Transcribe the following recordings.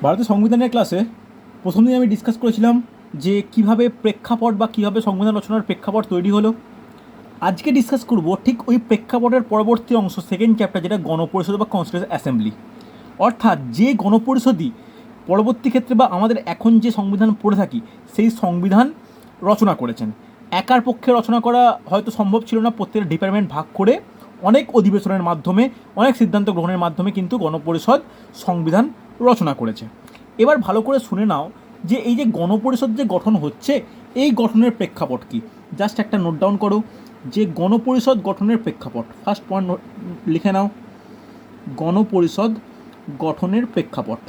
ভারতের সংবিধানের ক্লাসে প্রথম দিন আমি ডিসকাস করেছিলাম যে কিভাবে প্রেক্ষাপট বা কীভাবে সংবিধান রচনার প্রেক্ষাপট তৈরি হলো। আজকে ডিসকাস করব ঠিক ওই প্রেক্ষাপটের পরবর্তী অংশ, সেকেন্ড চ্যাপ্টার, যেটা গণপরিষদ বা কনস্টিটিউশন অ্যাসেম্বলি। অর্থাৎ যে গণপরিষদই পরবর্তী ক্ষেত্রে বা আমাদের এখন যে সংবিধান পড়ে থাকি সেই সংবিধান রচনা করেছেন। একার পক্ষে রচনা করা হয়তো সম্ভব ছিল না, প্রত্যেকটা ডিপার্টমেন্ট ভাগ করে অনেক অধিবেশনের মাধ্যমে, অনেক সিদ্ধান্ত গ্রহণের মাধ্যমে কিন্তু গণপরিষদ সংবিধান রচনা করেছে। এবার ভালো করে শুনে নাও যে এই যে গণপরিষদ যে গঠন হচ্ছে, এই গঠনের প্রেক্ষাপট কী। জাস্ট একটা নোট ডাউন করো যে গণপরিষদ গঠনের প্রেক্ষাপট। ফার্স্ট পয়েন্ট লিখে নাও, গণপরিষদ গঠনের প্রেক্ষাপট।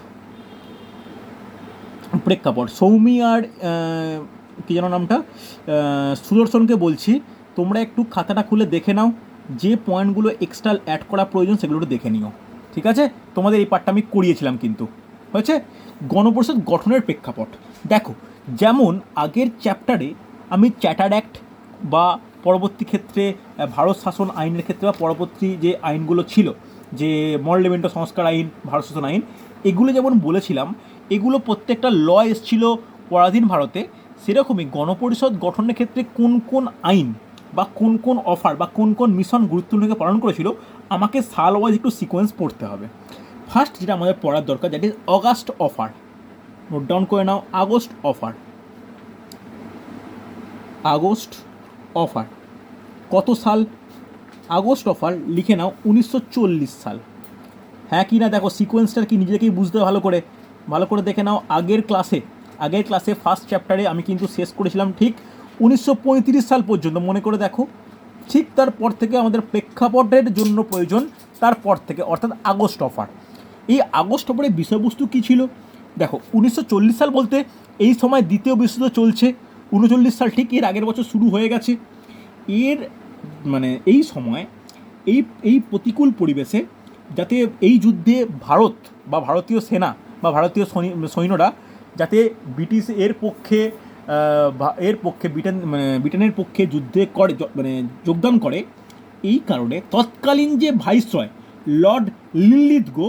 সৌমি আর কী যেন নামটা, সুদর্শনকে বলছি তোমরা একটু খাতাটা খুলে দেখে নাও, যে পয়েন্টগুলো এক্সট্রা অ্যাড করা প্রয়োজন সেগুলো একটু দেখে নিও, ঠিক আছে? তোমাদের এই পার্টটা আমি করিয়েছিলাম কিন্তু, হয়েছে? গণপরিষদ গঠনের প্রেক্ষাপট দেখো, যেমন আগের চ্যাপ্টারে আমি চ্যাটার্ড অ্যাক্ট বা পরবর্তী ক্ষেত্রে ভারত শাসন আইনের ক্ষেত্রে বা পরবর্তী যে আইনগুলো ছিল, যে মরলেমেন্ট সংস্কার আইন, ভারত শাসন আইন, এগুলো যেমন বলেছিলাম, এগুলো প্রত্যেকটা ল এসেছিল পরাধীন ভারতে। সেরকমই গণপরিষদ গঠনের ক্ষেত্রে কোন কোন আইন বা কোন কোন অফার বা কোন কোন মিশন গুরুত্বপূর্ণ ভূমিকা পালন করেছিল, আমাকে সাল ওয়াইজ একটু সিকোয়েন্স পড়তে হবে। ফার্স্ট যেটা আমাদের পড়ার দরকার, that is August offer. Note down করে নাও, আগস্ট অফার। আগস্ট অফার কত সাল? আগস্ট অফার লিখে নাও 1940 সাল। হ্যাঁ কি না দেখো, সিকোয়েন্সটার কি নিজেকেই বুঝতে ভালো করে দেখে নাও। আগের ক্লাসে ফার্স্ট চ্যাপ্টারে আমি কিন্তু শেষ করেছিলাম ঠিক 1935 সাল পর্যন্ত, মনে করে দেখো। ঠিক তারপর থেকে আমাদের প্রেক্ষাপটের জন্য প্রয়োজন, তারপর থেকে, অর্থাৎ আগস্ট অফার। এই আগস্ট অফারের বিষয়বস্তু কী ছিল দেখো। 1940 সাল বলতে এই সময় দ্বিতীয় বিশ্বযুদ্ধ চলছে। 39 সাল ঠিক এর আগের বছর শুরু হয়ে গেছে। এর মানে এই সময় এই প্রতিকূল পরিবেশে যাতে এই যুদ্ধে ভারত বা ভারতীয় সেনা বা ভারতীয় সৈন্যরা যাতে ব্রিটেনের পক্ষে যুদ্ধে করে যোগদান করে, এই কারণে তৎকালীন যে ভাইসরয় লর্ড লিলিথগো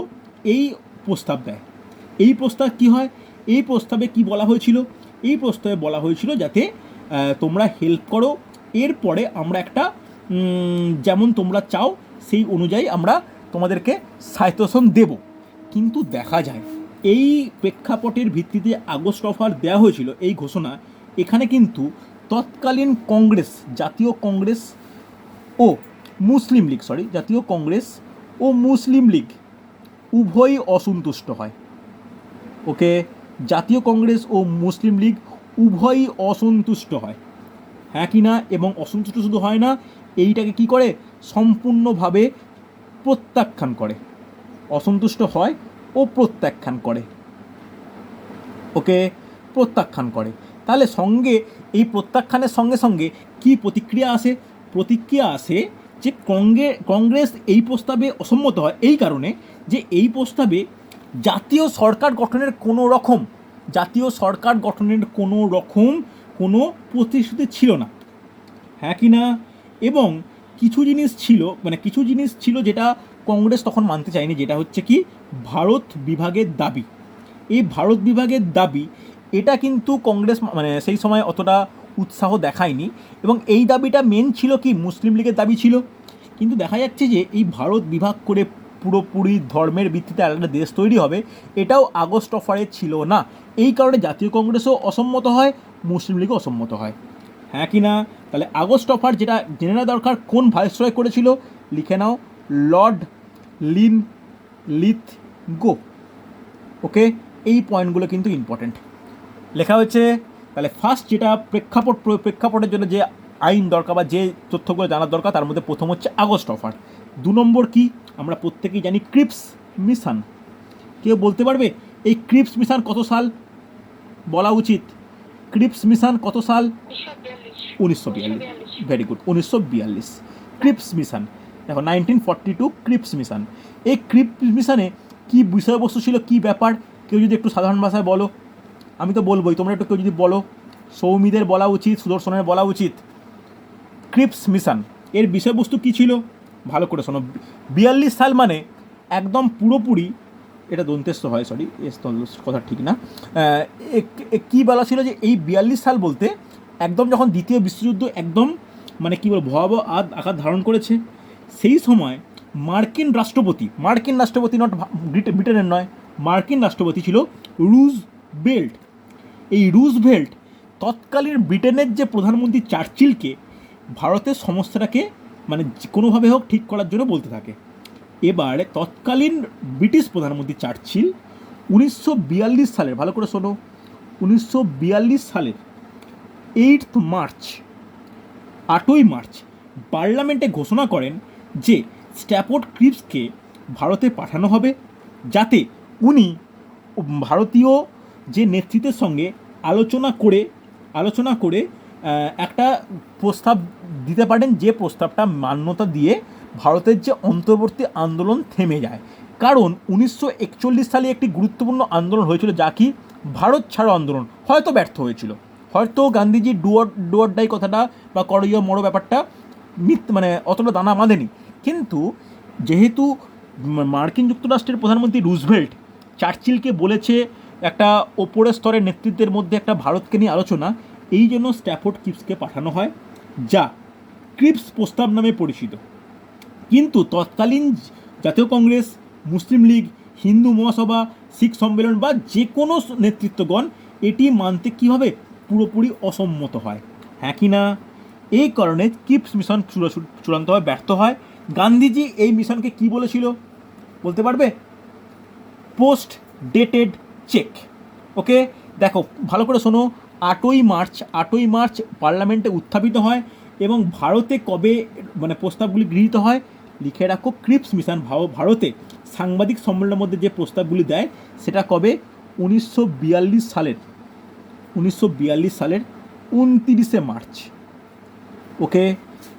এই প্রস্তাব দেয়। এই প্রস্তাব কি হয়? এই প্রস্তাবে কি বলা হয়েছিল? এই প্রস্তাবে বলা হয়েছিল যাতে তোমরা হেল্প করো, এরপরে আমরা একটা যেমন তোমরা চাও সেই অনুযায়ী আমরা তোমাদেরকে স্বায়ত্তশাসন দেব। কিন্তু দেখা যায় এই প্রেক্ষাপটের ভিত্তিতে আগস্ট অফার দেওয়া হয়েছিল, এই ঘোষণা। এখানে কিন্তু তৎকালীন কংগ্রেস, জাতীয় কংগ্রেস ও মুসলিম লীগ উভয়ই অসন্তুষ্ট হয়। ওকে, জাতীয় কংগ্রেস ও মুসলিম লীগ উভয়ই অসন্তুষ্ট হয়, হ্যাঁ কি না? এবং অসন্তুষ্ট শুধু হয় না, এইটাকে কি করে? সম্পূর্ণভাবে প্রত্যাখ্যান করে। অসন্তুষ্ট হয় ও প্রত্যাখ্যান করে। ওকে, প্রত্যাখ্যান করে। তাহলে সঙ্গে এই প্রত্যাখ্যানের সঙ্গে সঙ্গে কি প্রতিক্রিয়া আসে যে কংগ্রেস এই প্রস্তাবে অসম্মত হয় এই কারণে যে এই প্রস্তাবে জাতীয় সরকার গঠনের কোনো রকম কোনো প্রতিশ্রুতি ছিল না, হ্যাঁ কি না? এবং কিছু জিনিস ছিল যেটা কংগ্রেস তখন মানতে চায়নি, যেটা হচ্ছে কি ভারত বিভাগের দাবি। এই ভারত বিভাগের দাবি, এটা কিন্তু কংগ্রেস সেই সময় অতটা উৎসাহ দেখায়নি, এবং এই দাবিটা মেন ছিল কি মুসলিম লীগের দাবি ছিল। কিন্তু দেখা যাচ্ছে যে এই ভারত বিভাগ করে পুরোপুরি ধর্মের ভিত্তিতে আলাদা দেশ তৈরি হবে, এটাও আগস্ট অফারে ছিল না। এই কারণে জাতীয় কংগ্রেসও অসম্মত হয়, মুসলিম লীগও অসম্মত হয়, হ্যাঁ কি না? তাহলে আগস্ট অফার যেটা জেনে নেওয়া দরকার, কোন ভাইসরয় করেছিল, লিখে নাও, লর্ড লিথগো। ওকে, এই পয়েন্টগুলো কিন্তু ইম্পর্টেন্ট লেখা হয়েছে। তাহলে ফার্স্ট যেটা প্রেক্ষাপটের জন্য যে আইন দরকার বা যে তথ্যগুলো জানার দরকার, তার মধ্যে প্রথম হচ্ছে আগস্ট অফার। 2 নম্বর কি, আমরা প্রত্যেকেই জানি ক্রিপস মিশন। কেউ বলতে পারবে এই ক্রিপস মিশন কত সাল বলা উচিত? ক্রিপস মিশন কত সাল? 1942। Very good, 1942 Cripps mission. দেখো 1942 ক্রিপস মিশন। এই ক্রিপস মিশনে কী বিষয়বস্তু ছিল, কী ব্যাপার, কেউ যদি একটু সাধারণ ভাষায় বলো। আমি তো বলবোই, তোমরা একটু কেউ যদি বলো। সৌমিদের বলা উচিত, সুদর্শনের বলা উচিত। ক্রিপস মিশন এর বিষয়বস্তু কী ছিল ভালো করে শোনো। 42 সাল মানে একদম পুরোপুরি এটা দন্তেস্ত হয়, সরি, কথা ঠিক না। কী বলা ছিল যে এই 42 সাল বলতে একদম যখন দ্বিতীয় বিশ্বযুদ্ধ একদম মানে কী বলবো ভয়াবহ আকার ধারণ করেছে, সেই সময় মার্কিন রাষ্ট্রপতি নট ব্রিটেনের নয়, মার্কিন রাষ্ট্রপতি ছিল রুজভেল্ট। এই রুজভেল্ট তৎকালীন ব্রিটেনের যে প্রধানমন্ত্রী চার্চিলকে ভারতের সমস্যাটাকে মানে কোনোভাবে হোক ঠিক করার জন্য বলতে থাকে। এবার তৎকালীন ব্রিটিশ প্রধানমন্ত্রী চার্চিল 1942 সালের, ভালো করে শোনো, 1942 সালের 8ই মার্চ পার্লামেন্টে ঘোষণা করেন যে স্ট্যাফোর্ড ক্রিপসকে ভারতে পাঠানো হবে, যাতে উনি ভারতীয় যে নেতৃত্বের সঙ্গে আলোচনা করে একটা প্রস্তাব দিতে পারেন, যে প্রস্তাবটা মান্যতা দিয়ে ভারতের যে অন্তর্বর্তী আন্দোলন থেমে যায়। কারণ 1941 সালে একটি গুরুত্বপূর্ণ আন্দোলন হয়েছিল, যা কি ভারত ছাড়ো আন্দোলন, হয়তো ব্যর্থ হয়েছিল, হয়তো গান্ধীজির ডুয়ার ডাই কথাটা বা করীয় মরো ব্যাপারটা মানে অতটা দানা বাঁধেনি। কিন্তু যেহেতু মার্কিন যুক্তরাষ্ট্রের প্রধানমন্ত্রী রুজভেল্ট চার্চিলকে বলেছে একটা ওপরের স্তরের নেতৃত্বের মধ্যে একটা ভারতকে নিয়ে আলোচনা, এই জন্য স্ট্যাফোর্ড ক্রিপসকে পাঠানো হয়, যা ক্রিপস প্রস্তাব নামে পরিচিত। কিন্তু তৎকালীন জাতীয় কংগ্রেস, মুসলিম লীগ, হিন্দু মহাসভা, শিখ সম্মেলন বা যে কোনো নেতৃত্বগণ এটি মানতে কীভাবে পুরোপুরি অসম্মত হয়, হ্যাঁ কি না? এই কারণে ক্রিপস মিশন চূড়ান্তভাবে ব্যর্থ হয়। গান্ধীজি এই মিশনকে কি বলেছিল বলতে পারবে? Post dated check. ওকে, দেখো ভালো করে শোনো, 8ই মার্চ পার্লামেন্টে উত্থাপিত হয় এবং ভারতে কবে মানে প্রস্তাবগুলি গৃহীত হয় লিখে রাখো। ক্রিপস মিশন ভারতে সাংবাদিক সম্মেলনের মধ্যে যে প্রস্তাবগুলি দেয় সেটা কবে? 1942 সালের 29শে মার্চ। ওকে,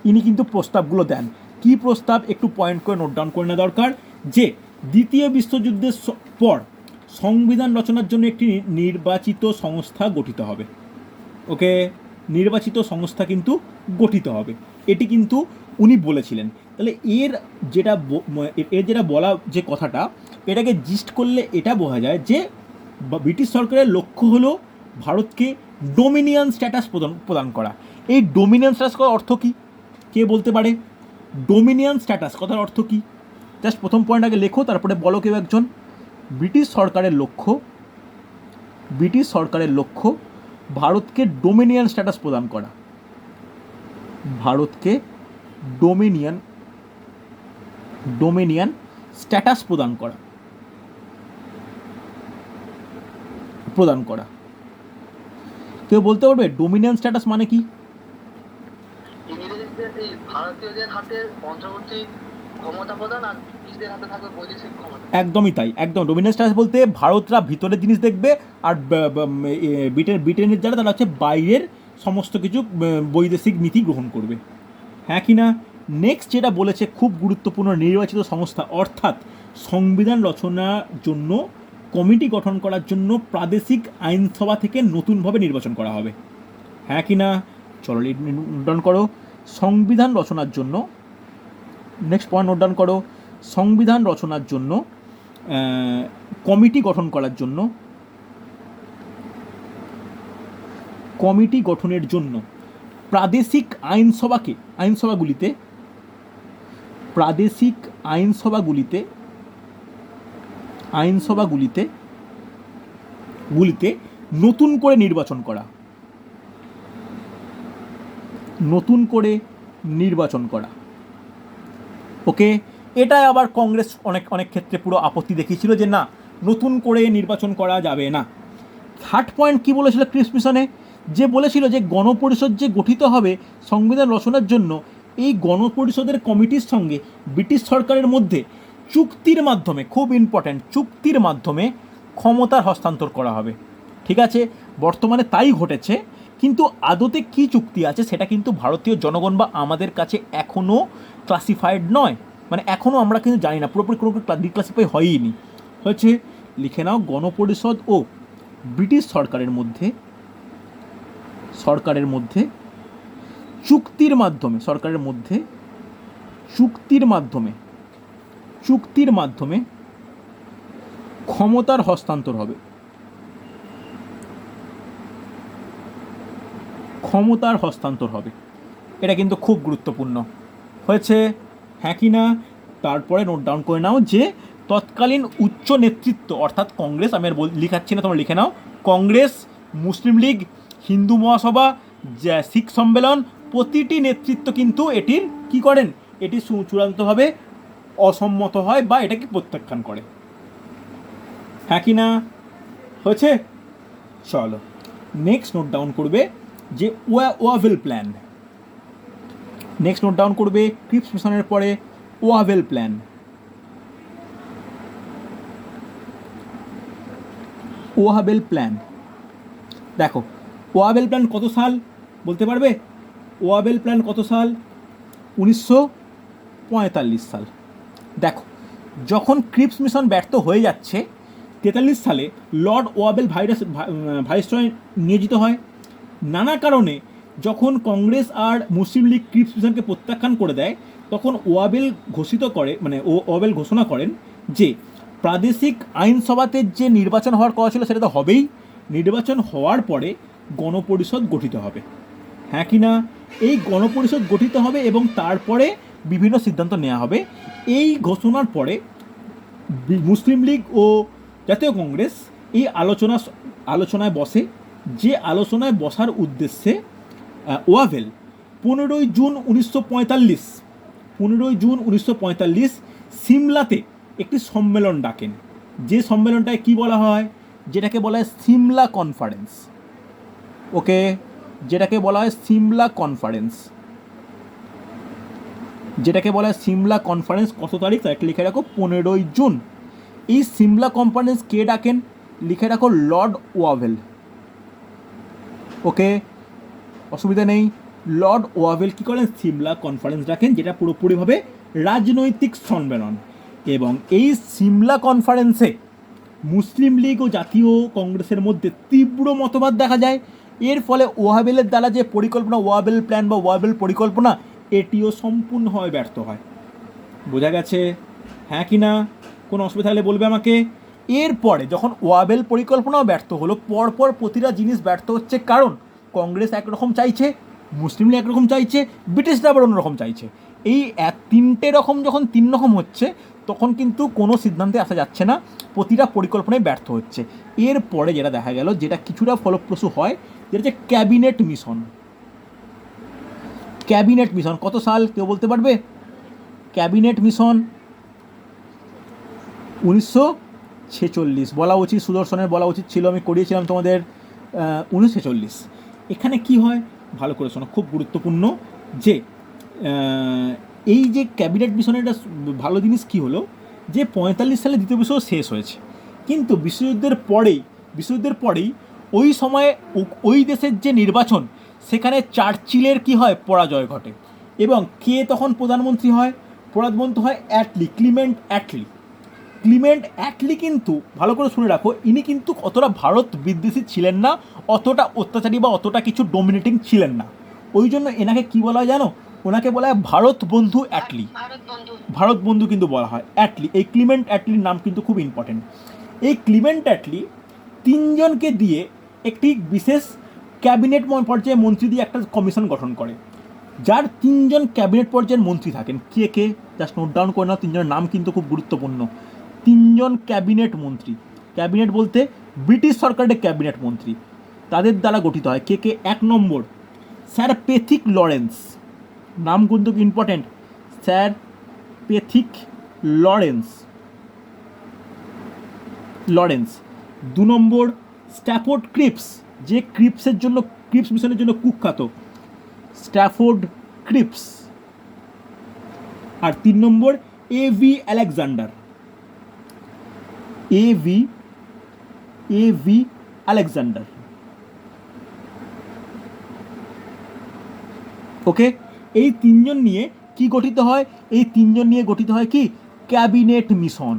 ইনি কিন্তু প্রস্তাবগুলো দেন। কি প্রস্তাব একটু পয়েন্ট করে নোট ডাউন করে নেওয়া দরকার, যে দ্বিতীয় বিশ্বযুদ্ধের পর সংবিধান রচনার জন্য একটি নির্বাচিত সংস্থা গঠিত হবে। ওকে, নির্বাচিত সংস্থা কিন্তু গঠিত হবে, এটি কিন্তু উনি বলেছিলেন। তাহলে এর যেটা বলা যে কথাটা, এটাকে জিস্ট করলে এটা বোঝা যায় যে ব্রিটিশ সরকারের লক্ষ্য হলো ভারতকে ডোমিনিয়ন স্ট্যাটাস প্রদান করা। এই ডোমিনিয়ন স্ট্যাটাস করার অর্থ কী কে বলতে পারে? ডোমিনিয়ন স্ট্যাটাস কথার অর্থ কী? জাস্ট প্রথম পয়েন্ট আগে লেখো, তারপরে বলো কেউ একজন। ব্রিটিশ সরকারের লক্ষ্য ভারতকে ডোমিনিয়ন স্ট্যাটাস প্রদান করা, ভারতকে ডোমিনিয়ন স্ট্যাটাস প্রদান করা। কেউ বলতে পারবে ডোমিনিয়ন স্ট্যাটাস মানে কি? একদমই তাই, একদম। ডোমিনিয়ন স্ট্যাটাস বলতে ভারতরা ভিতরের জিনিস দেখবে আর ব্রিটেনের যারা তারা হচ্ছে বাইরের সমস্ত কিছু বৈদেশিক নীতি গ্রহণ করবে, হ্যাঁ কি না? নেক্সট যেটা বলেছে খুব গুরুত্বপূর্ণ, নির্বাচিত সংস্থা, অর্থাৎ সংবিধান রচনার জন্য কমিটি গঠন করার জন্য প্রাদেশিক আইনসভা থেকে নতুনভাবে নির্বাচন করা হবে, হ্যাঁ কি না? চলো নোট ডাউন করো। সংবিধান রচনার জন্য, নেক্সট পয়েন্ট নোট ডাউন করো, সংবিধান রচনার জন্য কমিটি গঠনের জন্য প্রাদেশিক আইনসভাগুলিতে নতুন করে নির্বাচন করা। ওকে, এটাই আবার কংগ্রেস অনেক ক্ষেত্রে পুরো আপত্তি দেখিয়েছিল যে না, নতুন করে নির্বাচন করা যাবে না। থার্ড পয়েন্ট কি বলেছিল ক্রিপস মিশনে? যে বলেছিল যে গণপরিষদ যে গঠিত হবে সংবিধান রচনার জন্য, এই গণপরিষদের কমিটির সঙ্গে ব্রিটিশ সরকারের মধ্যে চুক্তির মাধ্যমে, খুব ইম্পর্ট্যান্ট, চুক্তির মাধ্যমে ক্ষমতার হস্তান্তর করা হবে। ঠিক আছে, বর্তমানে তাই ঘটেছে, কিন্তু আদতে কি চুক্তি আছে সেটা কিন্তু ভারতীয় জনগণ বা আমাদের কাছে এখনও ক্লাসিফাইড নয়, মানে এখনও আমরা কিন্তু জানি না, পুরোপুরি কোনো ডিক্লাসিফাই হয়নি। হয়েছে, লিখে নাও, গণপরিষদ ও ব্রিটিশ সরকারের মধ্যে চুক্তির মাধ্যমে ক্ষমতার হস্তান্তর হবে, ক্ষমতার হস্তান্তর হবে। এটা কিন্তু খুব গুরুত্বপূর্ণ হয়েছে, হ্যাঁ কি না? তারপরে নোট ডাউন করে নাও যে তৎকালীন উচ্চ নেতৃত্ব অর্থাৎ কংগ্রেস, আমি আর লিখাচ্ছি না, তোমরা লিখে নাও, কংগ্রেস, মুসলিম লীগ, হিন্দু মহাসভা, শিখ সম্মেলন, প্রতিটি নেতৃত্ব কিন্তু এটির কি করেন, এটি চূড়ান্তভাবে অসম্মত হয় বা এটাকে প্রত্যাখ্যান করে, হ্যাঁ কি না? হয়েছে। চলো নেক্সট নোট ডাউন করবে যে Wavell plan. Next note down করবে ক্রিপস মিশনের পরে ওয়াভেল প্ল্যান। ওয়াভেল প্ল্যান, দেখো ওয়াভেল প্ল্যান কত সাল বলতে পারবে? ওয়াভেল প্ল্যান কত সাল? 1945 সাল। দেখো যখন ক্রিপস মিশন ব্যর্থ হয়ে যাচ্ছে 43 সালে লর্ড ওয়াভেল ভাইসরয় নিয়োজিত হয়। নানা কারণে যখন কংগ্রেস আর মুসলিম লীগ ক্রিপস মিশনকে প্রত্যাখ্যান করে দেয় তখন ওয়াভেল ওয়াভেল ঘোষণা করেন যে প্রাদেশিক আইনসভাতে যে নির্বাচন হওয়ার কথা ছিল সেটা তো হবেই, নির্বাচন হওয়ার পরে গণপরিষদ গঠিত হবে, হ্যাঁ কি না? এই গণপরিষদ গঠিত হবে এবং তারপরে বিভিন্ন সিদ্ধান্ত নেওয়া হবে। এই ঘোষণার পরে মুসলিম লীগ ও জাতীয় কংগ্রেস এই আলোচনায় বসে, যে আলোচনায় বসার উদ্দেশ্যে ওয়াভেল 15 জুন 1945 সিমলাতে একটি সম্মেলন ডাকেন, যে সম্মেলনটায় কি বলা হয়, যেটাকে বলা হয় সিমলা কনফারেন্স। ওকে, যেটাকে বলা হয় সিমলা কনফারেন্স, যেটাকে বলা হয় সিমলা কনফারেন্স। কত তারিখ? তারিখ লিখে রাখো 15 জুন। এই সিমলা কনফারেন্স কে ডাকেন? লিখে রাখো লর্ড ওয়াভেল। ওকে, অসুবিধা নেই। লর্ড ওয়াভেল কী করেন? সিমলা কনফারেন্স ডাকেন, যেটা পুরোপুরিভাবে রাজনৈতিক সম্মেলন। এবং এই সিমলা কনফারেন্সে মুসলিম লীগ ও জাতীয় কংগ্রেসের মধ্যে তীব্র মতবাদ দেখা যায়। এর ফলে ওয়াভেলের দ্বারা যে পরিকল্পনা, ওয়াভেল প্ল্যান বা ওয়াভেল পরিকল্পনা, এটিও সম্পূর্ণভাবে ব্যর্থ হয়। বোঝা গেছে, হ্যাঁ কি না? কোনো অসুবিধা হলে বলবে আমাকে। এরপরে যখন ওয়াভেল পরিকল্পনাও ব্যর্থ হলো, পরপর প্রতিটা জিনিস ব্যর্থ হচ্ছে, কারণ কংগ্রেস একরকম চাইছে, মুসলিম লীগ একরকম চাইছে, ব্রিটিশরা আবার অন্যরকম চাইছে। এই তিনটে রকম যখন তিন রকম হচ্ছে তখন কিন্তু কোনো সিদ্ধান্তে আসা যাচ্ছে না, প্রতিটা পরিকল্পনায় ব্যর্থ হচ্ছে। এরপরে যেটা দেখা গেল, যেটা কিছুটা ফলপ্রসূ হয়, যেটা হচ্ছে ক্যাবিনেট মিশন। ক্যাবিনেট মিশন কত সাল কেউ বলতে পারবে? ক্যাবিনেট মিশন 1946 বলা উচিত, সুদর্শনের বলা উচিত ছিল, আমি করিয়েছিলাম তোমাদের 1946। এখানে কি হয় ভালো করে শোনো, খুব গুরুত্বপূর্ণ যে এই যে ক্যাবিনেট মিশনের একটা ভালো জিনিস কী হলো যে 45 সালে দ্বিতীয় বিশ্বযুদ্ধ শেষ হয়েছে, কিন্তু বিশ্বযুদ্ধের পরেই ওই সময়ে ওই দেশের যে নির্বাচন সেখানে চার্চিলের কি হয়, পরাজয় ঘটে। এবং কে তখন প্রধানমন্ত্রী হয়? প্রধানমন্ত্রী হয় ক্লিমেন্ট অ্যাটলি কিন্তু ভালো করে শুনে রাখো, ইনি কিন্তু অতটা ভারত বিদ্বেষী ছিলেন না, অতটা অত্যাচারী বা অতটা কিছু ডোমিনেটিং ছিলেন না। ওই জন্য এনাকে কি বলা হয় জানো? ওনাকে বলা হয় ভারত বন্ধু অ্যাটলি। ভারত বন্ধু কিন্তু বলা হয় অ্যাটলি। এই ক্লিমেন্ট অ্যাটলির নাম কিন্তু খুব ইম্পর্টেন্ট। এই ক্লিমেন্ট অ্যাটলি তিনজনকে দিয়ে একটি বিশেষ ক্যাবিনেট পর্যায়ে মন্ত্রী দিয়ে একটা কমিশন গঠন করে, যার তিনজন ক্যাবিনেট পর্যায়ের মন্ত্রী থাকেন। কে কে জাস্ট নোট ডাউন করে নাও, তিনজনের নাম কিন্তু খুব গুরুত্বপূর্ণ। তিনজন ক্যাবিনেট মন্ত্রী, ক্যাবিনেট বলতে ব্রিটিশ সরকারের ক্যাবিনেট মন্ত্রী, তাদের দ্বারা গঠিত হয়। কে কে? 1 নম্বর স্যার পেথিক লরেন্স, নাম কিন্তু ইম্পর্টেন্ট, স্যার পেথিক লরেন্স। 2 নম্বর স্ট্যাফোর্ড ক্রিপস, যে ক্রিপস মিশনের জন্য কুখ্যাত, স্ট্যাফোর্ড ক্রিপস। আর 3 নম্বর এভি আলেকজান্ডার। ওকে, এই তিনজন নিয়ে কি গঠিত হয়? এই তিনজন নিয়ে গঠিত হয় কি? Cabinet mission.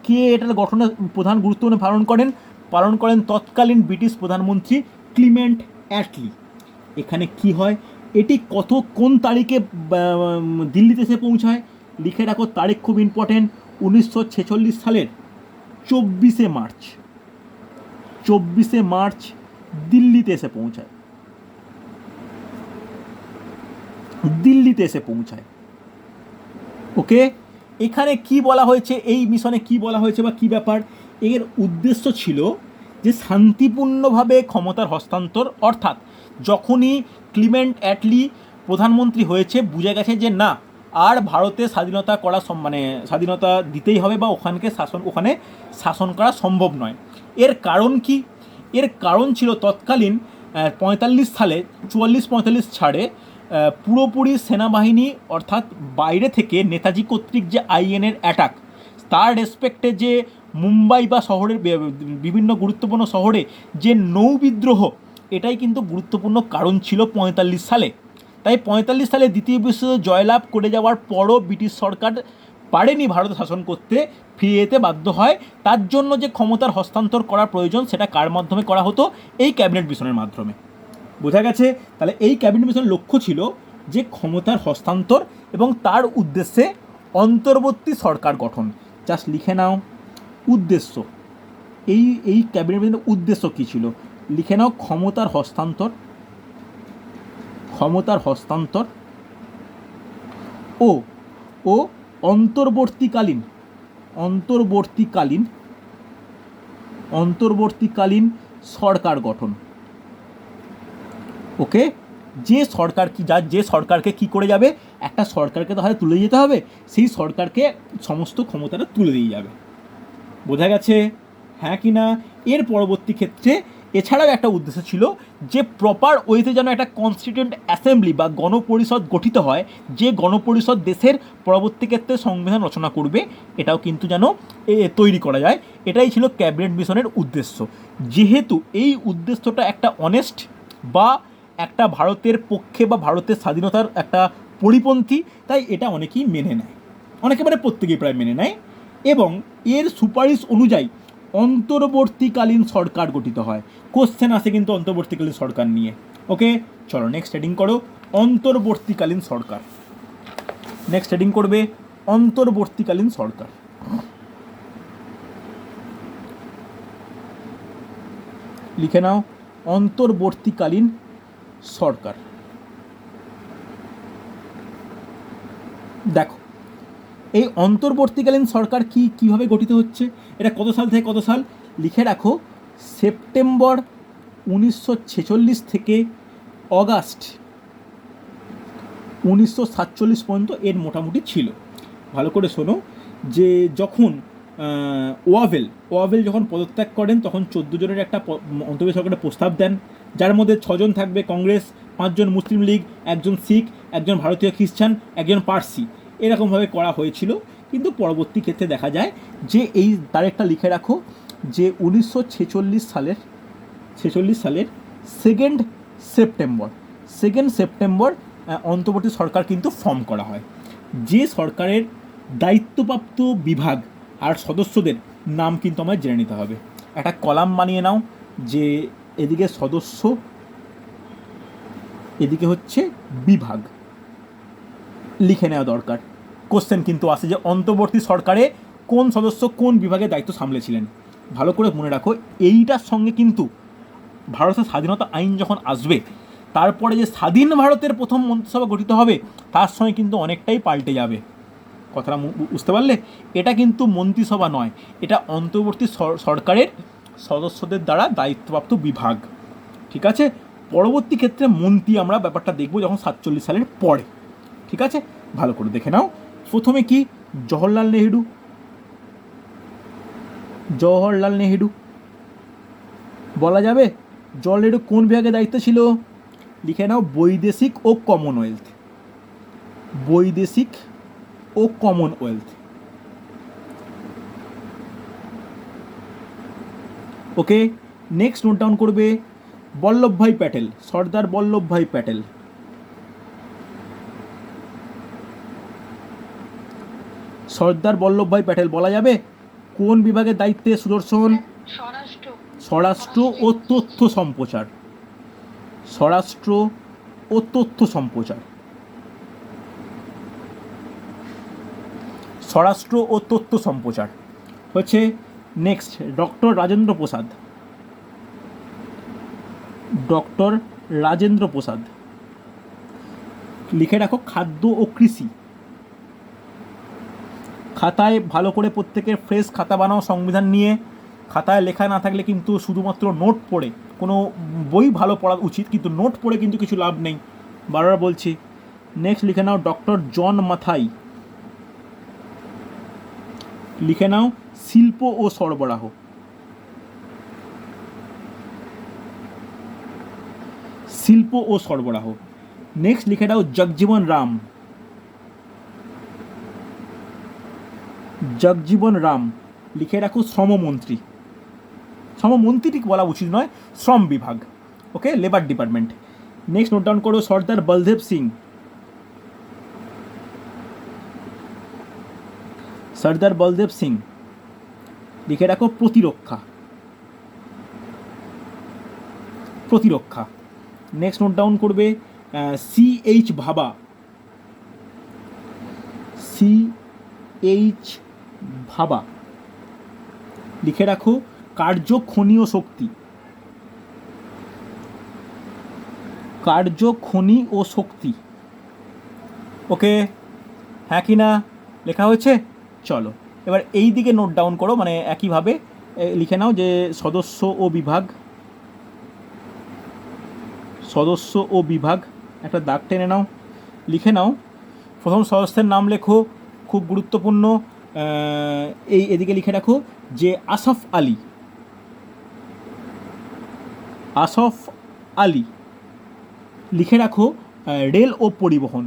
কে এটার গঠনে প্রধান গুরুত্বপূর্ণ পালন করেন তৎকালীন ব্রিটিশ প্রধানমন্ত্রী ক্লিমেন্ট অ্যাটলি। এখানে কি হয়, এটি কোন তারিখে দিল্লিতে এসে পৌঁছায়? লিখে রাখো, তারিখ খুব ইম্পর্টেন্ট। 1946 সালের 24শে মার্চ দিল্লিতে এসে পৌঁছায়। ওকে, এখানে কি বলা হয়েছে, এই মিশনে কি বলা হয়েছে বা কি ব্যাপার? এর উদ্দেশ্য ছিল যে শান্তিপূর্ণভাবে ক্ষমতার হস্তান্তর, অর্থাৎ যখনই ক্লিমেন্ট অ্যাটলি প্রধানমন্ত্রী হয়েছে বুঝে গেছে যে না, আর ভারতে স্বাধীনতা করা স্বাধীনতা দিতেই হবে বা ওখানে শাসন করা সম্ভব নয়। এর কারণ কি? এর কারণ ছিল তৎকালীন 45 সালে 44-45 ছাড়ে পুরোপুরি সেনাবাহিনী, অর্থাৎ বাইরে থেকে নেতাজি কর্তৃক যে আইএনএর অ্যাটাক, তার রেসপেক্টে যে মুম্বাই বা শহরের বিভিন্ন গুরুত্বপূর্ণ শহরে যে নৌ বিদ্রোহ, এটাই কিন্তু গুরুত্বপূর্ণ কারণ ছিল 45 সালে। তাই 45 সালে দ্বিতীয় বিশ্বযুদ্ধ জয়লাভ করে যাওয়ার পরও ব্রিটিশ সরকার পারেনি ভারতে শাসন করতে, ফিরে যেতে বাধ্য হয়। তার জন্য যে ক্ষমতার হস্তান্তর করা প্রয়োজন, সেটা কার মাধ্যমে করা হতো? এই ক্যাবিনেট মিশনের মাধ্যমে। বোঝা গেছে? তাহলে এই ক্যাবিনেট মিশনের লক্ষ্য ছিল যে ক্ষমতার হস্তান্তর এবং তার উদ্দেশ্যে অন্তর্বর্তী সরকার গঠন। জাস্ট লিখে নাও উদ্দেশ্য। এই ক্যাবিনেট মিশনের উদ্দেশ্য কী ছিল? লিখে নাও ক্ষমতার হস্তান্তর ও অন্তর্বর্তীকালীন সরকার গঠন। ওকে, যে সরকারকে কি করে যাবে, একটা সরকারকে তো হাতে তুলে যেতে হবে, সেই সরকারকে সমস্ত ক্ষমতাটা তুলে দিয়ে যাবে। বোঝা গেছে? হ্যাঁ কি না? এর পরবর্তী ক্ষেত্রে এছাড়াও একটা উদ্দেশ্য ছিল যে প্রপার ওয়েতে যেন একটা কনস্টিটিউয়েন্ট অ্যাসেম্বলি বা গণপরিষদ গঠিত হয়, যে গণপরিষদ দেশের পরবর্তী ক্ষেত্রে সংবিধান রচনা করবে, এটাও কিন্তু যেন তৈরি করা যায়। এটাই ছিল ক্যাবিনেট মিশনের উদ্দেশ্য। যেহেতু এই উদ্দেশ্যটা একটা অনেস্ট বা একটা ভারতের পক্ষে বা ভারতের স্বাধীনতার একটা পরিপন্থী, তাই এটা অনেকেই মেনে নেয়, প্রত্যেকেই প্রায় মেনে নেয়। এবং এর সুপারিশ অনুযায়ী অন্তর্বর্তীকালীন সরকার গঠিত হয়। কোশ্চেন আসে কিন্তু অন্তর্বর্তীকালীন সরকার নিয়ে। ওকে, চলো নেক্সট হেডিং করো অন্তর্বর্তীকালীন সরকার। নেক্সট হেডিং করবে অন্তর্বর্তীকালীন সরকার। লিখে নাও অন্তর্বর্তীকালীন সরকার। দেখো, এই অন্তর্বর্তীকালীন সরকার কিভাবে গঠিত হচ্ছে, এটা কত সাল থেকে কত সাল? লিখে রাখো সেপ্টেম্বর 1946 থেকে অগাস্ট 1947 পর্যন্ত এর মোটামুটি ছিল। ভালো করে শোনো, যে যখন ওয়াভেল যখন পদত্যাগ করেন, তখন 14 জনের একটা অন্তর্বর্তী সরকারের প্রস্তাব দেন, যার মধ্যে 6 জন থাকবে কংগ্রেস, 5 জন মুসলিম লীগ, 1 জন শিখ, 1 জন ভারতীয় খ্রিস্টান, 1 জন পার্সি, এরকমভাবে করা হয়েছিল। কিন্তু পরবর্তী ক্ষেত্রে দেখা যায় যে তার একটা লিখে রাখো যে 1946 সালের 2 সেপ্টেম্বর অন্তর্বর্তী সরকার কিন্তু ফর্ম করা হয়। যে সরকারের দায়িত্বপ্রাপ্ত বিভাগ আর সদস্যদের নাম কিন্তু আমায় জেনে নিতে হবে। একটা কলাম বানিয়ে নাও যে এদিকে সদস্য, এদিকে হচ্ছে বিভাগ, লিখে নেওয়া দরকার। কোশ্চেন কিন্তু আসে যে অন্তর্বর্তী সরকারে কোন সদস্য কোন বিভাগের দায়িত্ব সামলেছিলেন। ভালো করে মনে রাখো, এইটার সঙ্গে কিন্তু ভারতের স্বাধীনতা আইন যখন আসবে, তারপরে যে স্বাধীন ভারতের প্রথম মন্ত্রিসভা গঠিত হবে, তার সঙ্গে কিন্তু অনেকটাই পাল্টে যাবে। কথাটা বুঝতে পারলে? এটা কিন্তু মন্ত্রিসভা নয়, এটা অন্তর্বর্তী সরকারের সদস্যদের দ্বারা দায়িত্বপ্রাপ্ত বিভাগ। ঠিক আছে? পরবর্তী ক্ষেত্রে মন্ত্রী আমরা ব্যাপারটা দেখব যখন 47 সালের পরে। ঠিক আছে, ভালো করে দেখে নাও। প্রথমে কি? জওহরলাল নেহেরু বলা যাবে। জওহরলাল নেহেরু কোন বিভাগে দায়িত্ব ছিল? লিখে নাও বৈদেশিক ও কমনওয়েলথ। ওকে, নেক্সট নোট ডাউন করবে সর্দার বল্লভভাই প্যাটেল। বলা যাবে কোন বিভাগের দায়িত্বে? সুদর্শন? স্বরাষ্ট্র ও তথ্য সম্প্রচার। স্বরাষ্ট্র ও তথ্য সম্প্রচার হচ্ছে next doctor Rajendra Prasad. Doctor Rajendra Prasad. লিখে রাখো খাদ্য ও কৃষি। খাতায় ভালো করে প্রত্যেকের ফ্রেশ খাতা বানাও সংবিধান নিয়ে। খাতায় লেখা না থাকলে কিন্তু শুধুমাত্র নোট পড়ে, কোনো বই ভালো পড়া উচিত, কিন্তু নোট পড়ে কিন্তু কিছু লাভ নেই, বারবার বলছি। নেক্সট লিখে নাও ডক্টর জন মাথাই। লিখে নাও শিল্প ও সরবরাহ। শিল্প ও সরবরাহ। নেক্সট লিখে নাও জগজীবন রাম। জগজীবন রাম। লিখে রাখো শ্রমমন্ত্রী। শ্রমমন্ত্রী ঠিক বলা উচিত নয়, শ্রম বিভাগ, okay, labour department. Next note down করো সর্দার বলদেব সিং। সর্দার বলদেব সিং। লিখে রাখো প্রতিরক্ষা। প্রতিরক্ষা। নেক্সট নোট ডাউন করবে CH ভাবা। CH ভাবা। লিখে রাখো কার্য খনি ও শক্তি। কার্য খনি ও শক্তি, ওকে, হ্যাঁ কি না লেখা হয়েছে? চলো এবার এই দিকে নোট ডাউন করো, মানে একইভাবে লিখে নাও যে সদস্য ও বিভাগ। সদস্য ও বিভাগ একটা দাগ টেনে নাও, লিখে নাও। প্রথম সদস্যের নাম লেখো, খুব গুরুত্বপূর্ণ। এই এদিকে লিখে রাখো যে আসফ আলী। আসফ আলী। লিখে রাখো রেল ও পরিবহন।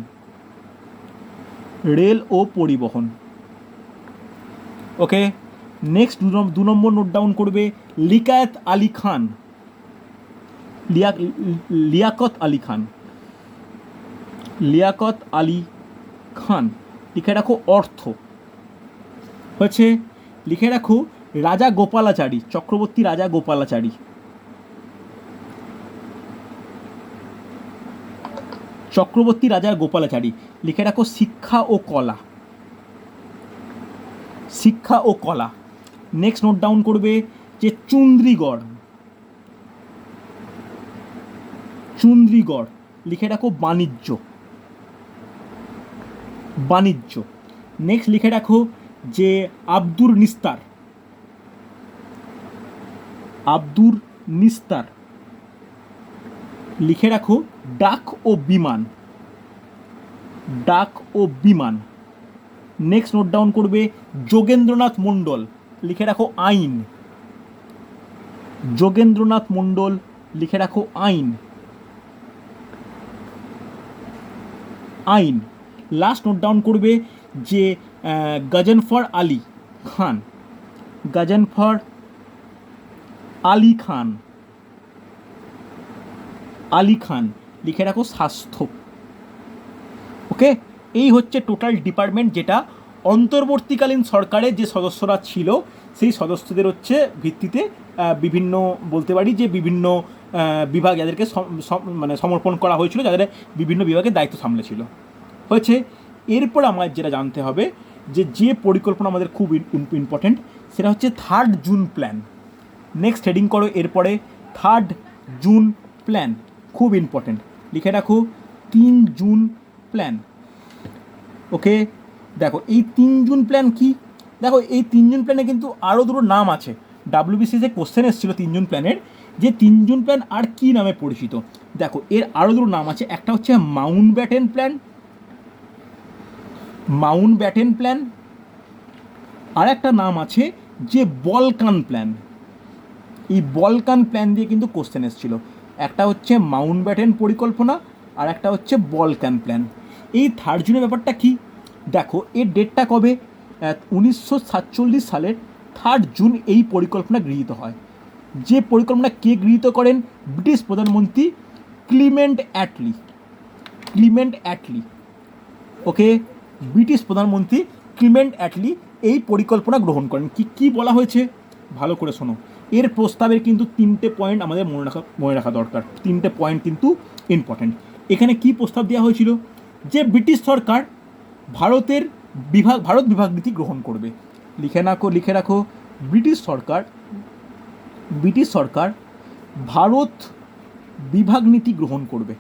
রেল ও পরিবহন, ওকে। নেক্সট 2 নম্বর নোট ডাউন করবে লিকায়েত আলী খান। লিয়াকত আলী খান। লিয়াকত আলী খান। লিখে রাখো অর্থ। হচ্ছে লিখে রাখো রাজা গোপালাচারী, চক্রবর্তী রাজা গোপালাচারী। চক্রবর্তী রাজা গোপালাচারী। লিখে রাখো শিক্ষা ও কলা। শিক্ষা ও কলা। নেক্সট নোট ডাউন করবে যে চুন্দ্রিগড়। চুন্দ্রিগড়। লিখে রাখো বাণিজ্য। বাণিজ্য। নেক্সট লিখে রাখো যে আব্দুর নিস্তার। আব্দুর নিস্তার। লিখে রাখো ডাক ও বিমান। ডাক ও বিমান। নেক্সট নোট ডাউন করবে যোগেন্দ্রনাথ মণ্ডল। লিখে রাখো আইন। যোগেন্দ্রনাথ মণ্ডল। লিখে রাখো আইন। আইন। লাস্ট নোট ডাউন করবে যে গজনফর আলী খান। গজনফর আলী খান। আলী খান। লিখে রাখো স্বাস্থ্য, ওকে। এই হচ্ছে টোটাল ডিপার্টমেন্ট, যেটা অন্তর্বর্তীকালীন সরকারের যে সদস্যরা ছিল সেই সদস্যদের হচ্ছে ভিত্তিতে বিভিন্ন বলতে পারি যে বিভিন্ন বিভাগ যাদেরকে মানে সমর্পণ করা হয়েছিল, যাদের বিভিন্ন বিভাগের দায়িত্ব সামলেছিল হয়েছে। এরপর আমার যেটা জানতে হবে যে পরিকল্পনা আমাদের খুব ইম্পর্টেন্ট, সেটা হচ্ছে 3 জুন প্ল্যান। নেক্সট হেডিং করো এরপরে 3 জুন প্ল্যান, খুব ইম্পর্টেন্ট। লিখে রাখো 3 জুন প্ল্যান, ওকে। দেখো এই 3 জুন প্ল্যান কি? দেখো এই 3 জুন প্ল্যানে কিন্তু আরও দুটো নাম আছে। WBCS কোশ্চেন এসেছিলো 3 জুন প্ল্যানের, যে 3 জুন প্ল্যান আর কি নামে পরিচিত। দেখো এর আরও দুটো নাম আছে, একটা হচ্ছে মাউন্টব্যাটেন প্ল্যান। Mountbatten plan. আর একটা নাম আছে যে বলকান প্ল্যান। এই বলকান প্ল্যান দিয়ে কিন্তু কোশ্চেন এসেছিলো। একটা হচ্ছে মাউন্টব্যাটেন পরিকল্পনা, আর একটা হচ্ছে বলকান প্ল্যান। এই 3 জুনের ব্যাপারটা কি? দেখো এর ডেটটা কবে? 1947 সালের 3 জুন এই পরিকল্পনা গৃহীত হয়। যে পরিকল্পনা কে গৃহীত করেন? ব্রিটিশ প্রধানমন্ত্রী ক্লিমেন্ট অ্যাটলি। ক্লিমেন্ট অ্যাটলি, ওকে। ব্রিটিশ প্রধানমন্ত্রী ক্লিমেন্ট অ্যাটলি এই পরিকল্পনা গ্রহণ করেন। কি বলা হয়েছে ভালো করে শোনো। এর প্রস্তাবের কিন্তু 3টে পয়েন্ট আমাদের মনে রাখা দরকার। 3টে পয়েন্ট কিন্তু ইম্পর্টেন্ট। এখানে কি প্রস্তাব দেওয়া হয়েছিল? যে ব্রিটিশ সরকার ভারতের ভারত বিভাগ নীতি গ্রহণ করবে। লিখে রাখো ব্রিটিশ সরকার ভারত বিভাগ নীতি গ্রহণ করবে।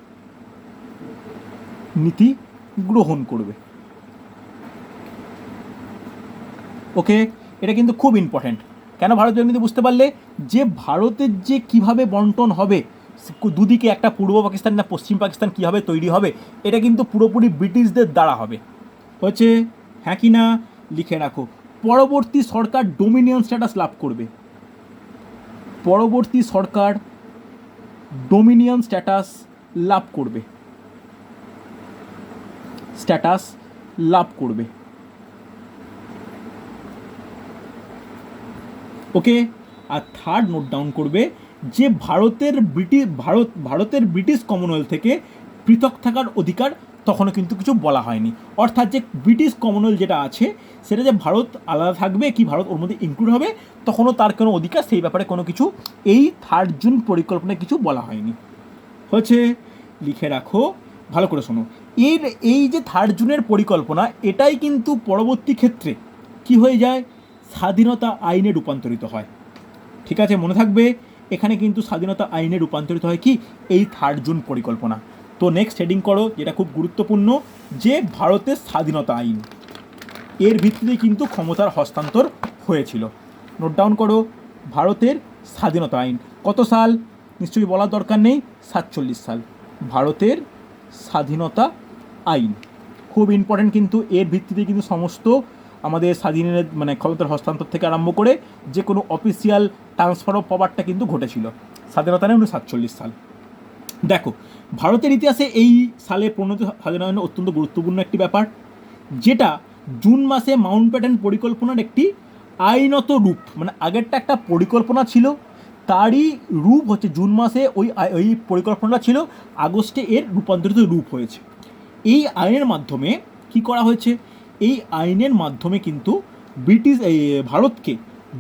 ওকে, এটা কিন্তু খুব ইম্পর্ট্যান্ট। কেন ভারত বিভাগ নীতি বুঝতে পারলে যে ভারতের যে কিভাবে বন্টন হবে, দুদিকে একটা পূর্ব পাকিস্তান না পশ্চিম পাকিস্তান কীভাবে তৈরি হবে, এটা কিন্তু পুরোপুরি ব্রিটিশদের দ্বারা হবে। হচ্ছে হ্যাঁ কি না? লিখে রাখো পরবর্তী সরকার ডোমিনিয়ন স্ট্যাটাস লাভ করবে। ওকে, আর থার্ড নোট ডাউন করবে যে ভারতের ব্রিটিশ কমনওয়েলথ থেকে পৃথক থাকার অধিকার তখনও কিন্তু কিছু বলা হয়নি। অর্থাৎ যে ব্রিটিশ কমনওয়েলথ যেটা আছে সেটা যে ভারত আলাদা থাকবে কি ভারত ওর মধ্যে ইনক্লুড হবে তখনও তার কোনো অধিকার সেই ব্যাপারে কোনো কিছু এই 3 জুন পরিকল্পনায় কিছু বলা হয়নি। হচ্ছে লিখে রাখো, ভালো করে শোনো, এই যে 3 জুনের পরিকল্পনা এটাই কিন্তু পরবর্তী ক্ষেত্রে কি হয়ে যায়, স্বাধীনতা আইনে রূপান্তরিত হয়। ঠিক আছে, মনে থাকবে এখানে কিন্তু স্বাধীনতা আইনে রূপান্তরিত হয় কি এই 3 জুন পরিকল্পনা। তো নেক্সট হেডিং করো, যেটা খুব গুরুত্বপূর্ণ, যে ভারতের স্বাধীনতা আইন, এর ভিত্তিতে কিন্তু ক্ষমতার হস্তান্তর হয়েছিল। নোট ডাউন করো, ভারতের স্বাধীনতা আইন কত সাল, নিশ্চয়ই বলার দরকার নেই, 47 সাল ভারতের স্বাধীনতা আইন। খুব ইম্পর্ট্যান্ট কিন্তু, এর ভিত্তিতে কিন্তু সমস্ত আমাদের স্বাধীনের মানে ক্ষমতার হস্তান্তর থেকে আরম্ভ করে যে কোনো অফিসিয়াল ট্রান্সফার অফ পাওয়ারটা কিন্তু ঘটেছিল স্বাধীনতা আইন 47 সাল। দেখো ভারতের ইতিহাসে এই সালে প্রণীত স্বাধীনতা আইন অত্যন্ত গুরুত্বপূর্ণ একটি ব্যাপার, যেটা জুন মাসে মাউন্টব্যাটেন পরিকল্পনার একটি আইনত রূপ, মানে আগেরটা একটা পরিকল্পনা ছিল তারই রূপ হচ্ছে জুন মাসে ওই পরিকল্পনাটা ছিল, আগস্টে এর রূপান্তরিত রূপ হয়েছে। এই আইনের মাধ্যমে কি করা হয়েছে, এই আইনের মাধ্যমে কিন্তু ভারতকে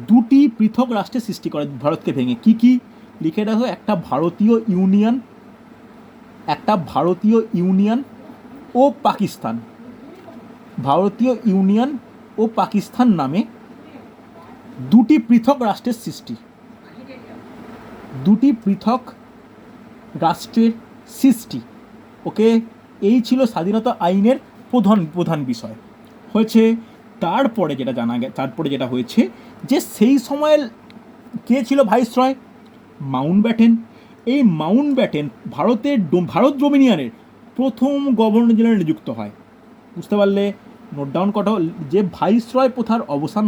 2টি পৃথক রাষ্ট্রের সৃষ্টি করে, ভারতকে ভেঙে। কি লিখে রাখো, একটা ভারতীয় ইউনিয়ন ও পাকিস্তান নামে 2টি পৃথক রাষ্ট্রের সৃষ্টি। ওকে, এই ছিল স্বাধীনতা আইনের প্রধান বিষয়। হয়েছে তারপরে যেটা হয়েছে যে সেই সময়ের কে ছিল ভাইসরয়, মাউন্টব্যাটেন। এই মাউন্টব্যাটেন ভারত ডোমিনিয়নের প্রথম গভর্নর জেনারেল নিযুক্ত হয়। বুঝতে পারলে, নোট ডাউন করো যে ভাইসরয় প্রথার অবসান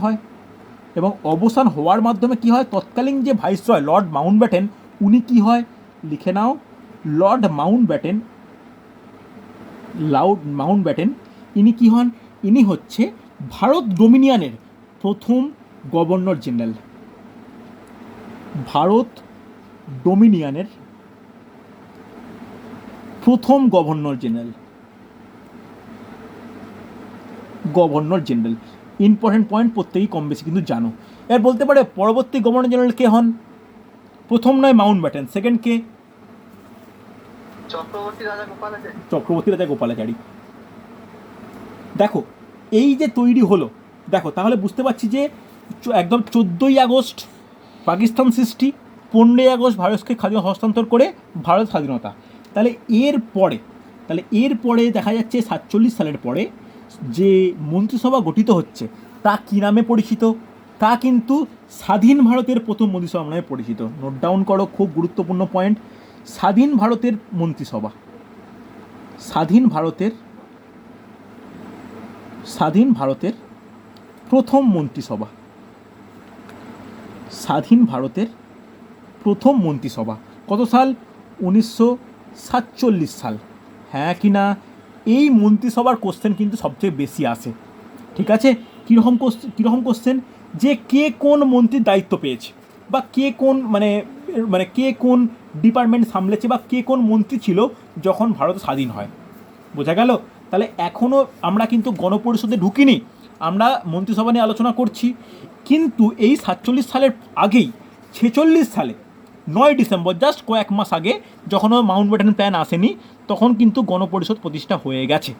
হয় এবং অবসান হওয়ার মাধ্যমে কি হয়, তৎকালীন যে ভাইসরয় লর্ড মাউন্টব্যাটেন উনি কি হয়, লিখে নাও, লর্ড মাউন্টব্যাটেন ইনি কি হন, ইনি হচ্ছে ভারত ডোমিনিয়নের প্রথম গভর্নর জেনারেল। ইম্পর্টেন্ট পয়েন্ট, প্রত্যেকেই কম বেশি কিন্তু জানো। এর বলতে পারে পরবর্তী গভর্নর জেনারেল কে হন, প্রথম নয় মাউন্টব্যাটেন, সেকেন্ড কে, চক্রবর্তী রাজা গোপালাচারী। দেখো এই যে তৈরি হলো, দেখো তাহলে বুঝতে পারছি যে একদম 14ই আগস্ট পাকিস্তান সৃষ্টি, 15ই আগস্ট ভারতকে হস্তান্তর করে ভারত স্বাধীনতা। তাহলে এরপরে দেখা যাচ্ছে 47 সালের পরে যে মন্ত্রিসভা গঠিত হচ্ছে তা কী নামে পরিচিত, তা কিন্তু স্বাধীন ভারতের প্রথম মন্ত্রিসভা নামে পরিচিত। নোট ডাউন করো, খুব গুরুত্বপূর্ণ পয়েন্ট, স্বাধীন ভারতের প্রথম মন্ত্রিসভা কত সাল, 1947 সাল। হ্যাঁ কি না? এই মন্ত্রিসভার কোশ্চেন কিন্তু সবচেয়ে বেশি আসে। ঠিক আছে, কীরকম কোশ্চেন, যে কে কোন মন্ত্রীর দায়িত্ব পেয়েছে, বা কে কোন মানে কে কোন ডিপার্টমেন্ট সামলেছে, বা কে কোন মন্ত্রী ছিল যখন ভারত স্বাধীন হয়। বোঝা গেল? তাহলে এখনও আমরা কিন্তু গণপরিষদে ঢুকিনি, আমরা মন্ত্রিসভা নিয়ে আলোচনা করছি। কিন্তু এই 47 সালের আগেই 46 সালে 9 ডিসেম্বর, জাস্ট কয়েক মাস আগে, যখন মাউন্ট ব্যাটেন প্ল্যান আসেনি, তখন কিন্তু গণপরিষদ প্রতিষ্ঠা হয়ে গেছে।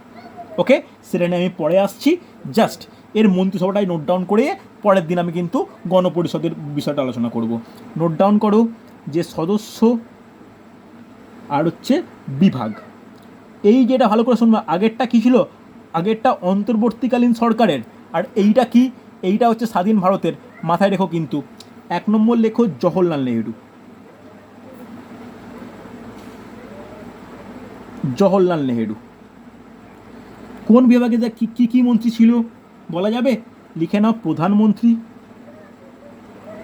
ওকে, সেটা নিয়ে আমি পরে আসছি। জাস্ট এর মন্ত্রিসভাটাই নোট ডাউন করে পরের দিন আমি কিন্তু গণপরিষদের বিষয়টা আলোচনা করব। নোট ডাউন করো যে সদস্য আর হচ্ছে বিভাগ। এই যেটা ভালো করে শুনবো, আগেরটা কী ছিল? আগেরটা অন্তর্বর্তীকালীন সরকারের, আর এইটা কি? এইটা হচ্ছে স্বাধীন ভারতের। মাথায় রেখো কিন্তু। 1 নম্বর লেখো জওহরলাল নেহেরু। জওহরলাল নেহেরু কোন বিভাগে কি কি মন্ত্রী ছিল বলা যাবে? লিখে নাও প্রধানমন্ত্রী।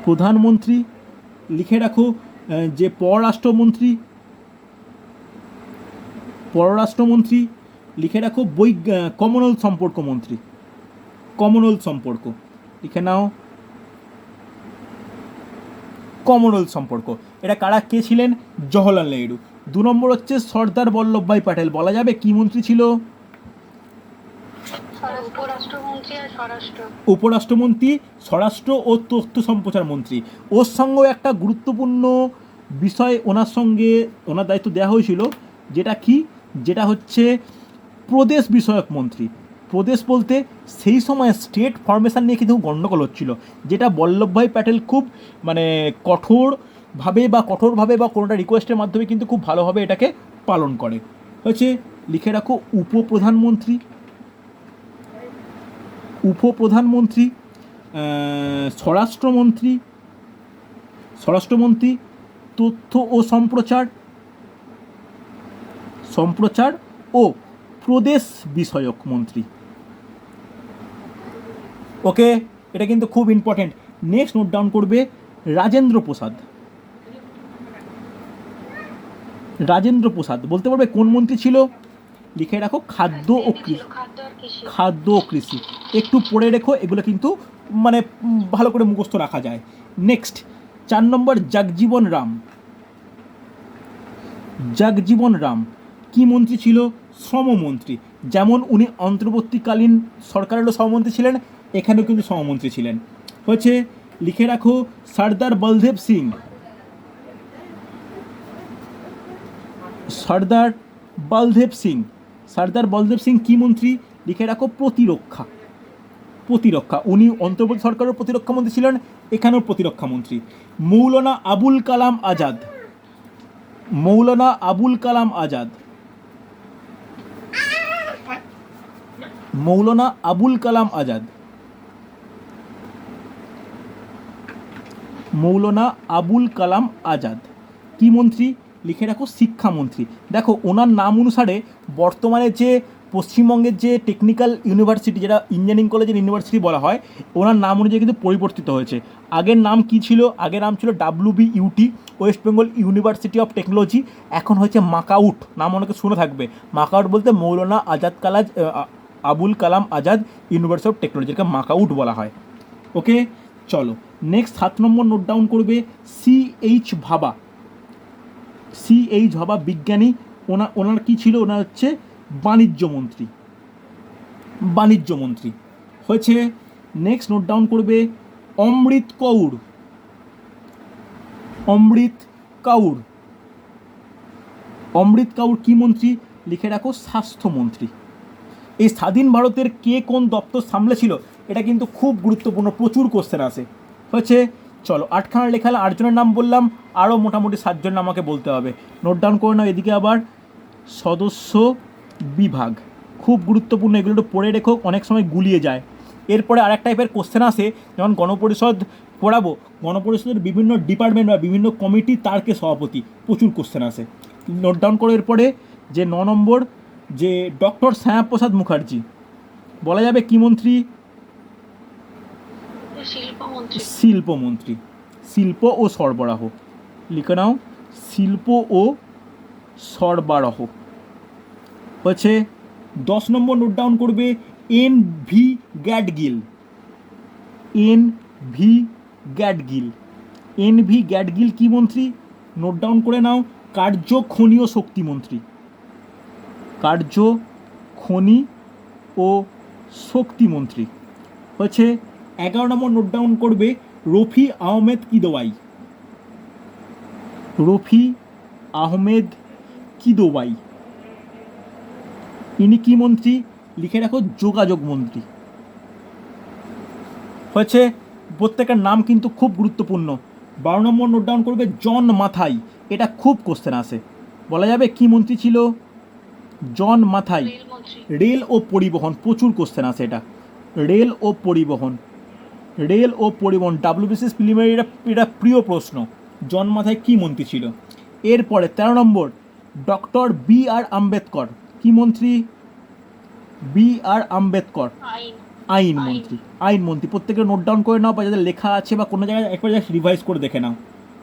প্রধানমন্ত্রী লিখে রাখো যে পররাষ্ট্রমন্ত্রী। পররাষ্ট্রমন্ত্রী লিখে রাখো কমনওয়েলথ সম্পর্ক মন্ত্রী। কমনওয়েলথ সম্পর্ক লিখে নাও, কমনওয়েলথ সম্পর্ক। এটা কারা কে ছিলেন? জওহরলাল নেহেরু। 2 নম্বর হচ্ছে সর্দার বল্লভভাই প্যাটেল। বলা যাবে কি মন্ত্রী ছিল? উপরাষ্ট্রমন্ত্রী, স্বরাষ্ট্র ও তথ্য সম্প্রচার মন্ত্রী। ওর সঙ্গেও একটা গুরুত্বপূর্ণ বিষয় ওনার দায়িত্ব দেওয়া হয়েছিল, যেটা কি? যেটা হচ্ছে প্রদেশ বিষয়ক মন্ত্রী। প্রদেশ বলতে সেই সময় স্টেট ফরমেশন নিয়ে কিন্তু গণ্ডগোল হচ্ছিল, যেটা বল্লভভাই প্যাটেল খুব মানে কঠোরভাবে বা কোনোটা রিকোয়েস্টের মাধ্যমে কিন্তু খুব ভালোভাবে এটাকে পালন করে। হচ্ছে লিখে রাখো উপপ্রধানমন্ত্রী। উপপ্রধানমন্ত্রী, স্বরাষ্ট্রমন্ত্রী, তথ্য ও সম্প্রচার ও প্রদেশ বিষয়ক মন্ত্রী। ওকে, এটা কিন্তু খুব ইম্পর্টেন্ট। নেক্সট নোট ডাউন করবে রাজেন্দ্র প্রসাদ। রাজেন্দ্র প্রসাদ বলতে পারবে কোন মন্ত্রী ছিল? লিখে রাখো খাদ্য ও কৃষি। একটু পড়ে রেখো, এগুলো কিন্তু মানে ভালো করে মুখস্থ রাখা যায়। নেক্সট 4 নম্বর জগজীবন রাম কি মন্ত্রী ছিল? শ্রমমন্ত্রী। যেমন উনি অন্তর্বর্তীকালীন সরকারেরও শ্রমমন্ত্রী ছিলেন, এখানেও কিন্তু শ্রমমন্ত্রী ছিলেন। হচ্ছে লিখে রাখো সর্দার বলদেব সিং। সর্দার বলদেব সিং কি মন্ত্রী? লিখে রাখো প্রতিরক্ষা। উনি অন্তর্বর্তী সরকারের প্রতিরক্ষা মন্ত্রী ছিলেন, এখানেও প্রতিরক্ষা মন্ত্রী। মৌলানা আবুল কালাম আজাদ। মৌলানা আবুল কালাম আজাদ কি মন্ত্রী? লিখে রাখো শিক্ষামন্ত্রী। দেখো ওনার নাম অনুসারে বর্তমানে যে পশ্চিমবঙ্গের যে টেকনিক্যাল ইউনিভার্সিটি, যেটা ইঞ্জিনিয়ারিং কলেজের ইউনিভার্সিটি বলা হয়, ওনার নাম অনুযায়ী কিন্তু পরিবর্তিত হয়েছে। আগের নাম কি ছিল? আগের নাম ছিল WBUT, West Bengal university of technology. এখন হয়েছে মাকাউট। নাম অনেকে শুনে থাকবে। মাকাউট বলতে Maulana Abul Kalam Azad university of technology, এটাকে মাকাউট বলা হয়। ওকে, চলো নেক্সট 7 নম্বর নোট ডাউন করবে CH ভাবা বিজ্ঞানী। ওনার কি ছিল? ওনার হচ্ছে বাণিজ্য মন্ত্রী। হয়েছে। নেক্সট নোট ডাউন করবে অমৃত কাউর কি মন্ত্রী? লিখে রাখো স্বাস্থ্যমন্ত্রী। এই স্বাধীন ভারতের কে কোন দপ্তর সামলেছিল, এটা কিন্তু খুব গুরুত্বপূর্ণ, প্রচুর কোশ্চেন আসে। হয়েছে। চলো 8খানা লেখালে 8 জনের নাম বললাম, আরও মোটামুটি 7 জন আমাকে বলতে হবে। নোট ডাউন করে নাও। এদিকে আবার সদস্য বিভাগ খুব গুরুত্বপূর্ণ, এগুলো একটু পড়ে রেখো, অনেক সময় গুলিয়ে যায়। এরপরে আরেক টাইপের কোশ্চেন আসে, যেমন গণপরিষদ পড়াবো, গণপরিষদের বিভিন্ন ডিপার্টমেন্ট বা বিভিন্ন কমিটি, তার কে সভাপতি, প্রচুর কোশ্চেন আসে। নোট ডাউন করে এরপরে যে 9 নম্বর, যে ডক্টর শ্যামাপ্রসাদ মুখার্জি, বলা যাবে কি মন্ত্রী? শিল্পমন্ত্রী। শিল্প ও সরবরাহ লিখে নাও, শিল্প ও সরবরাহ। হচ্ছে 10 নম্বর নোট ডাউন করবে NV গ্যাডগিল। কি মন্ত্রী? নোট ডাউন করে নাও, কার্য খনি ও শক্তি মন্ত্রী। হচ্ছে 11 নম্বর নোট ডাউন করবে রফি আহমেদ কিদওয়াই। রফি আহমেদ কিদোবাই, ইনি কি মন্ত্রী? লিখে রাখো যোগাযোগ মন্ত্রী। হয়েছে। প্রত্যেকের নাম কিন্তু খুব গুরুত্বপূর্ণ। 12 নম্বর নোট ডাউন করবে, জন মাথাই। এটা খুব কোশ্চেন আসে, বলা যাবে কি মন্ত্রী ছিল? জন মাথাই। রেল ও পরিবহন, প্রচুর কোশ্চেন আসে এটা। রেল ও পরিবহন, রেল ও পরিবহন ডাব্লিউবিসিএস প্রিলিমিনারি, এটা প্রিয় প্রশ্ন। জন মাথাই কি মন্ত্রী ছিল? এরপরে 13 নম্বর, ডক্টর বি আর আম্বেদকর কি মন্ত্রী? বি আর আম্বেদকর আইন মন্ত্রী। আইন মন্ত্রী। প্রত্যেকে নোট ডাউন করে নাও, বা যাদের লেখা আছে বা কোনো জায়গায় একবার জাস্ট রিভাইজ করে দেখে নাও।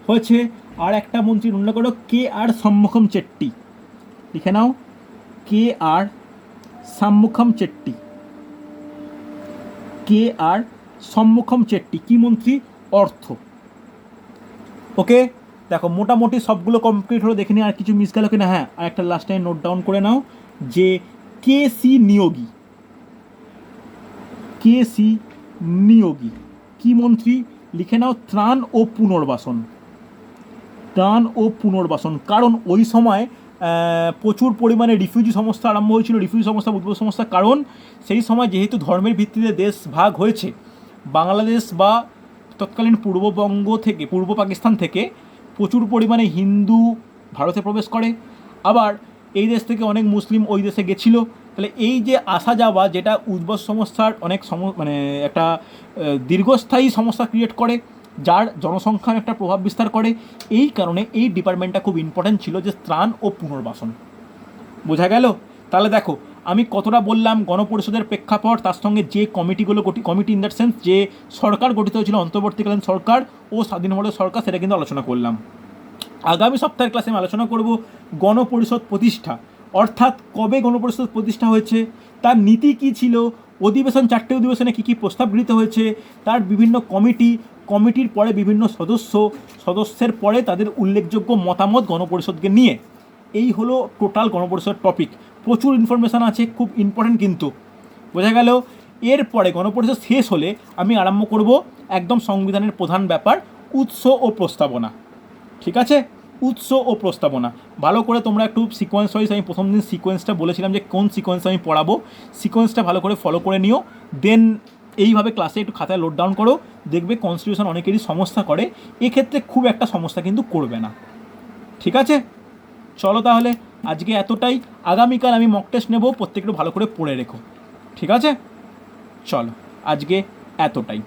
হয়েছে। আর একটা মন্ত্রী উল্লেখ করো, কে আর সম্মুখম চেট্টি। লিখে নাও, কে আর সম্মুখম চেট্টি। কে আর সম্মুখম চেট্টি কি মন্ত্রী? অর্থ। ওকে, দেখো মোটামুটি সবগুলো কমপ্লিট হলো, দেখে নিই আর কিছু মিস গেল কিনা। হ্যাঁ, আর একটা লাস্ট টাইম নোট ডাউন করে নাও যে K C Niyogi. K C Niyogi কি মন্ত্রী? লিখে নাও ত্রাণ ও পুনর্বাসন। ত্রাণ ও পুনর্বাসন, কারণ ওই সময় প্রচুর পরিমাণে রিফিউজি সমস্যা আরম্ভ হয়েছিল, রিফিউজি সমস্যা, উদ্ভব সমস্যা। কারণ সেই সময় যেহেতু ধর্মের ভিত্তিতে দেশ ভাগ হয়েছে, বাংলাদেশ বা তৎকালীন পূর্ববঙ্গ থেকে, পূর্ব পাকিস্তান থেকে প্রচুর পরিমাণে হিন্দু ভারতে প্রবেশ করে, আবার এই দেশ থেকে অনেক মুসলিম ওই দেশে গেছিলো। তাহলে এই যে আসা যাওয়া, যেটা উদ্ভব সমস্যার অনেক মানে একটা দীর্ঘস্থায়ী সমস্যা ক্রিয়েট করে, যার জনসংখ্যার একটা প্রভাব বিস্তার করে। এই কারণে এই ডিপার্টমেন্টটা খুব ইম্পর্ট্যান্ট ছিল, যে ত্রাণ ও পুনর্বাসন। বোঝা গেল? তাহলে দেখো আমি কতটা বললাম গণপরিষদের প্রেক্ষাপট, তার সঙ্গে যে কমিটিগুলো কমিটি ইন দ্যাট সেন্স যে সরকার গঠিত হয়েছিল, অন্তর্বর্তীকালীন সরকার ও স্বাধীন ভারতের সরকার, সেটা কিন্তু আলোচনা করলাম। আগামী সপ্তাহের ক্লাসে আমি আলোচনা করব গণপরিষদ প্রতিষ্ঠা, অর্থাৎ কবে গণপরিষদ প্রতিষ্ঠা হয়েছে, তার নীতি কী ছিল, অধিবেশন, 4টে অধিবেশনে কী কী প্রস্তাব গৃহীত হয়েছে, তার বিভিন্ন কমিটির পরে বিভিন্ন সদস্যের পরে তাদের উল্লেখযোগ্য মতামত গণপরিষদকে নিয়ে। এই হলো টোটাল গণপরিষদ টপিক। প্রচুর ইনফরমেশান আছে, খুব ইম্পর্টেন্ট কিন্তু। বোঝা গেল? এরপরে গণপরিষদ শেষ হলে আমি আরম্ভ করব একদম সংবিধানের প্রধান ব্যাপার, উৎস ও প্রস্তাবনা। ঠিক আছে? উৎস ও প্রস্তাবনা ভালো করে তোমরা একটু সিকোয়েন্স ওয়াইজ, আমি প্রথম দিন সিকোয়েন্সটা বলেছিলাম যে কোন সিকোয়েন্স আমি পড়াবো, সিকোয়েন্সটা ভালো করে ফলো করে নিও। দেন এইভাবে ক্লাসে একটু খাতায় লোড ডাউন করো, দেখবে কনস্টিটিউশন অনেকেরই সমস্যা করে, এক্ষেত্রে খুব একটা সমস্যা কিন্তু করবে না। ঠিক আছে? চলো তাহলে আজকে এতটাই। আগামীকাল আমি মক টেস্ট নেবো, প্রত্যেকটা ভালো করে পড়ে রেখো। ঠিক আছে? চলো আজকে এতটাই।